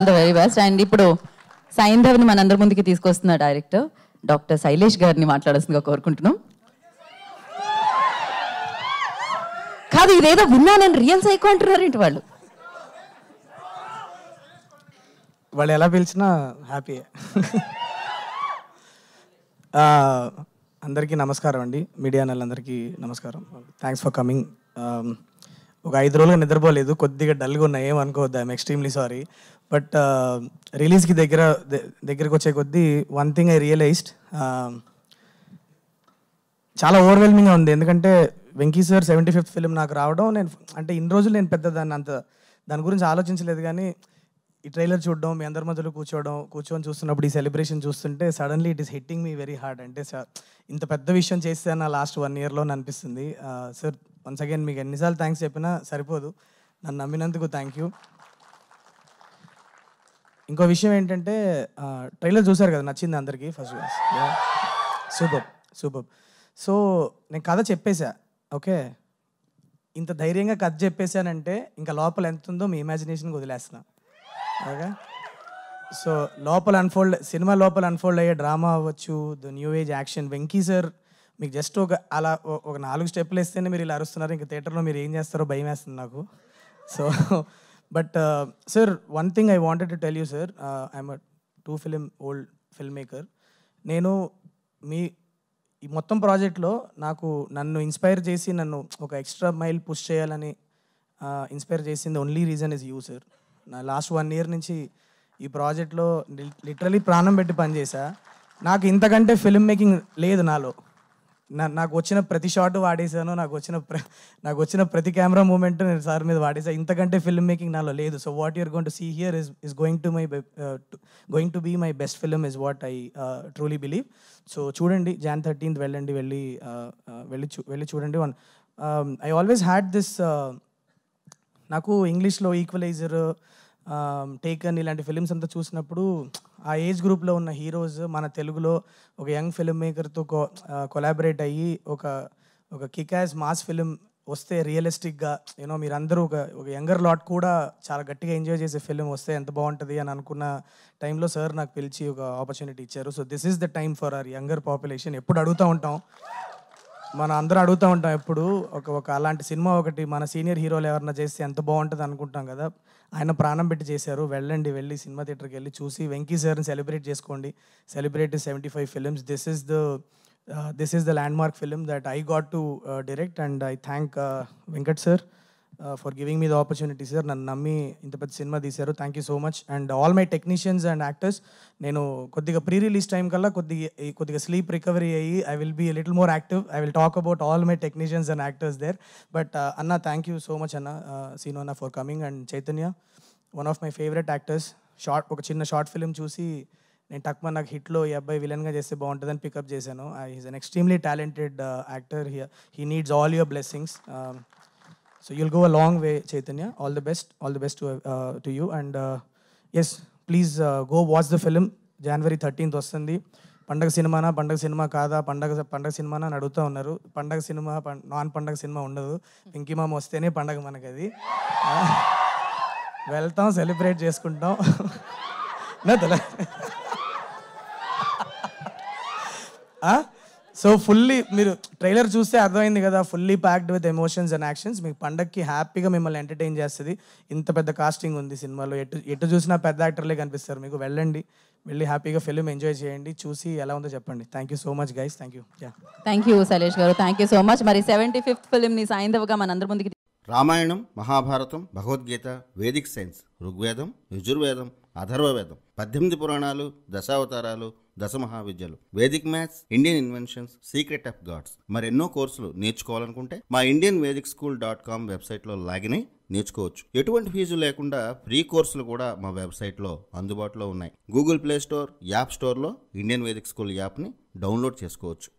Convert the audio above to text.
The very best. And ఇప్పుడు సైంధవ్ని మనందరి ముందుకి తీసుకొస్తున్న డైరెక్టర్ డాక్టర్ శైలేష్ గారిని మాట్లాడాల్సిందిగా కోరుకుంటున్నాం. కాదు, ఇదేదో విన్నా నేను రియల్ సైకో అంటున్నారు ఏంటి వాళ్ళు? వాళ్ళు ఎలా పిలిచినా హ్యాపీ. అందరికీ నమస్కారం అండి, మీడియా వాళ్ళందరికీ నమస్కారం. Thanks for coming. ఒక 5 రోజులుగా నిద్రపోలేదు, కొద్దిగా డల్గా ఉన్నాయి, ఏమనుకోవద్దు, ఐఎమ్ ఎక్స్ట్రీమ్లీ సారీ. బట్ రిలీజ్కి దగ్గరకు వచ్చే కొద్దీ వన్ థింగ్ ఐ రియలైజ్డ్, చాలా ఓవర్వెల్మింగ్గా ఉంది. ఎందుకంటే వెంకీ సార్ 75th ఫిలిం నాకు రావడం, నేను అంటే ఇన్ని రోజులు నేను పెద్ద దాని గురించి ఆలోచించలేదు. కానీ ఈ ట్రైలర్ చూడడం, మీ అందరి మధ్యలో కూర్చొని చూస్తున్నప్పుడు, ఈ సెలబ్రేషన్ చూస్తుంటే suddenly it is hitting me very hard. అంటే ఇంత పెద్ద విషయం చేస్తే నా లాస్ట్ 1 yearలో అనిపిస్తుంది. సార్ వన్స్ అగైన్ మీకు ఎన్నిసార్లు థ్యాంక్స్ చెప్పినా సరిపోదు, నన్ను నమ్మినందుకు థ్యాంక్ యూ. ఇంకో విషయం ఏంటంటే, ట్రైలర్ చూసారు కదా, నచ్చింది అందరికీ. First super. సో నేను కథ చెప్పేశా, ఓకే. ఇంత ధైర్యంగా కథ చెప్పేశానంటే ఇంకా లోపల ఎంత ఉందో మీ ఇమాజినేషన్కి వదిలేస్తున్నా, ఓకే. సో సినిమా లోపల అన్ఫోల్డ్ అయ్యే డ్రామా అవ్వచ్చు, the new age action. Venky sir మీకు జస్ట్ ఒక 4 స్టెప్పులు వేస్తేనే మీరు ఇలా అరుస్తున్నారు, ఇంకా థియేటర్లో మీరు ఏం చేస్తారో భయం వేస్తుంది నాకు. So but sir, one thing I wanted to tell you sir, I'm a 2 film old film maker. నేను ఈ మొత్తం ప్రాజెక్ట్లో నన్ను ఇన్స్పైర్ చేసి, నన్ను ఒక ఎక్స్ట్రా మైల్ పుష్ చేయాలని ఇన్స్పైర్ చేసింది only reason is you sir. నా లాస్ట్ 1 year నుంచి ఈ ప్రాజెక్ట్లో లిటరలీ ప్రాణం పెట్టి పనిచేసా. నాకు ఇంతకంటే ఫిల్మ్ మేకింగ్ లేదు నాలో. నాకు వచ్చిన ప్రతి షాట్ వాడేసాను, నాకు వచ్చిన ప్రతి కెమెరా మూమెంట్ నేను సార్ మీద వాడేసాను. ఇంతకంటే ఫిల్మ్ మేకింగ్ నాలో లేదు. So what you're going to see here is going to be my best film is what I truly believe. So చూడండి, Jan 13th వెళ్ళి చూడండి. ఐ ఆల్వేస్ హ్యాడ్ దిస్, నాకు ఇంగ్లీష్లో ఈక్వలైజర్, టేకన్ ఇలాంటి ఫిలిమ్స్ అంతా చూసినప్పుడు ఆ ఏజ్ గ్రూప్లో ఉన్న హీరోస్ మన తెలుగులో ఒక యంగ్ ఫిల్మ్ మేకర్తో కొలాబరేట్ అయ్యి ఒక కిక్ యాస్ మాస్ ఫిలిం వస్తే, రియలిస్టిక్గా మీరందరూ ఒక యంగర్ లాట్ కూడా చాలా గట్టిగా ఎంజాయ్ చేసే ఫిలిం వస్తే ఎంత బాగుంటుంది అని అనుకున్న టైంలో సార్ నాకు పిలిచి ఒక ఆపర్చునిటీ ఇచ్చారు. So this is the time for hour younger population. ఎప్పుడు అడుగుతూ ఉంటాం, ఎప్పుడు ఒక అలాంటి సినిమా ఒకటి మన సీనియర్ హీరోలు ఎవరన్నా చేస్తే ఎంత బాగుంటుంది అనుకుంటాం కదా. ఆయన ప్రాణం పెట్టి చేశారు. వెళ్ళి సినిమా థియేటర్కి వెళ్ళి చూసి వెంకీ సార్ని సెలబ్రేట్ చేసుకోండి. Celebrate 75 films. This is the landmark film that I got to direct, and I thank Venkat sir for giving me the opportunity, sir. నన్ను నమ్మి ఇంత పెద్ద సినిమా తీశారు. Thank you so much. And all my technicians and actors, నేను కొద్దిగా pre release time కల్లా కొద్దిగా స్లీప్ రికవరీ అయ్యి I will be little more active. I will talk about all my technicians and actors there. But అన్న, thank you so much అన్న, సీను అన్న, for coming. And Chaitanya, one of my favourite actors. ఒక చిన్న short film చూసి నేను నాకు హిట్లో ఈ అబ్బాయి విలన్గా చేస్తే బాగుంటుందని పికప్ చేశాను. Is an extremely talented actor. He needs all your blessings. So you'll go a long way, Chaitanya. All the best to you. And yes, please go watch the film. January 13th వస్తుంది. పండగ cinema కాదా, పండగ సినిమానా అని అడుగుతూ ఉన్నారు. పండగ cinema, non పండగ సినిమా ఉండదు. వెంకీ మామ వస్తేనే పండగ మనకి. అది వెళ్తాం, సెలబ్రేట్ చేసుకుంటాం. సో ఫుల్లీ, మీరు ట్రైలర్ చూస్తే అర్థమైంది కదా, fully packed with emotions and actions. మీకు పండగకి హ్యాపీగా మిమ్మల్ని ఎంటర్టైన్ చేస్తుంది. ఇంత పెద్ద కాస్టింగ్ ఉంది సినిమాలో, ఎటు చూసినా పెద్ద యాక్టర్లే కనిపిస్తారు మీకు. వెళ్ళి హ్యాపీగా ఫిల్మ్ ఎంజాయ్ చేయండి, చూసి ఎలా ఉందో చెప్పండి. Thank you so much guys. Thank you. Thank you Shailesh గారు, థ్యాంక్ యూ సో మచ్. మరి 75th ఫిల్మ్ని సైంధవ్గా మనందరి ముందుకి. రామాయణం, మహాభారతం, భగవద్గీత, వేదిక్ సైన్స్, ఋగ్వేదం, యజుర్వేదం, అథర్వవేదం, 18 పురాణాలు, దశావతారాలు, 10 మహావిద్యలు, Vedic maths, Indian inventions, secret of gods, మరెన్నో కోర్సులు నేర్చుకోవాలనుకుంటే మా indianvedicSchool.com వెబ్సైట్లో లాగిన్ అయి నేర్చుకోవచ్చు. ఎటువంటి ఫీజు లేకుండా ఫ్రీ కోర్సులు కూడా మా వెబ్సైట్లో అందుబాటులో ఉన్నాయి. గూగుల్ ప్లే స్టోర్, యాప్ స్టోర్లో ఇండియన్ వేదిక్ స్కూల్ యాప్ని డౌన్లోడ్ చేసుకోవచ్చు.